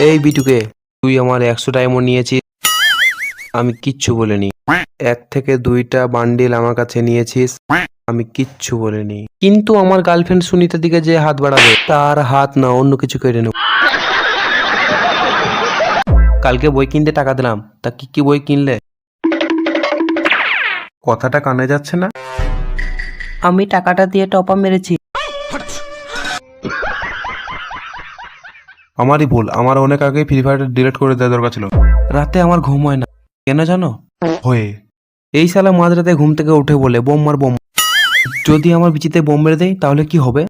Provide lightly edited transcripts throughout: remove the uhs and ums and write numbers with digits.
এই বিটুকে, তুই আমার 100 ডায়মন্ড নিয়েছিস, আমি কিচ্ছু বলিনি। 1 থেকে 2টা বান্ডিল আমার কাছে নিয়েছিস, আমি কিচ্ছু বলিনি। কিন্তু আমার গার্লফ্রেন্ড সুনিতার দিকে যে হাত বাড়াবে, তার হাত না অন্য কিছু কেটে নেব। কালকে বই কিনতে টাকা দিলাম, তা কি কি বই কিনলে? কথাটা কানে যাচ্ছে না? আমি টাকাটা দিয়ে টপ আপ মেরেছি। আমারই ভুল, আমার অনেক আগে ফ্রি ফায়ার ডিলিট করে দেওয়া দরকার ছিল। রাতে আমার ঘুম হয় না, কেন জানো? হয়ে এই শালা মাঝরাতে ঘুম থেকে উঠে বলে বোম মার বোম। যদি আমার বিচিতে বোম মেরে দেয় তাহলে কি হবে?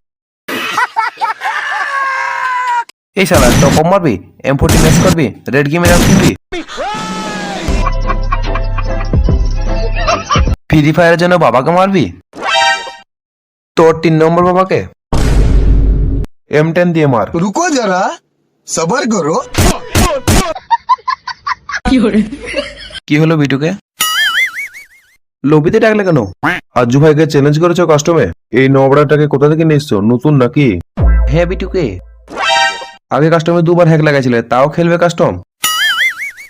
এই শালা টপ আপ মারবি, M14 ম্যাচ করবি, রেড গেমে রান কিনবি, ফ্রি ফায়ারের জন্য বাবাকে মারবি? তোর 3 নম্বর বাবাকে M10 দিয়ে মার। रुको जरा सबर करो। কি হলো বিটুকে? লবিতে ডাকলে কেন? আজ্জু ভাইকে চ্যালেঞ্জ করেছো কাস্টমে? এই নবড়াটাকে কোথা থেকে নিয়ে এসছো, নতুন নাকি? হ্যাঁ বিটুকে, আগে কাস্টমে 2বার হ্যাক লাগাইছিলে, তাও খেলবে কাস্টম?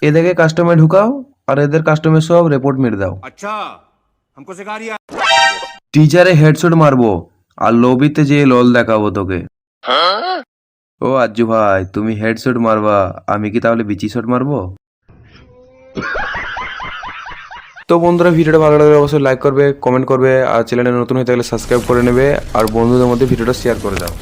এদেরকে কাস্টমে ঢুকাও আর এদের কাস্টমে সব রিপোর্ট মেরে দাও। अच्छा हमको सिखा रिया। টিচারে হেডশট মারবো আর লবিতে যেয়ে লল দেখাবো তোকে। ও আজ্জু ভাই, তুমি হেডশট মারবা, আমি কি তাহলে বিচি শট মারবো? তো বন্ধুরা, ভিডিওটা ভালো লাগলে অবশ্যই লাইক করবে, কমেন্ট করবে, আর চ্যানেলে নতুন হয়ে থাকলে সাবস্ক্রাইব করে নেবে, আর বন্ধুদের মধ্যে ভিডিওটা শেয়ার করে দাও।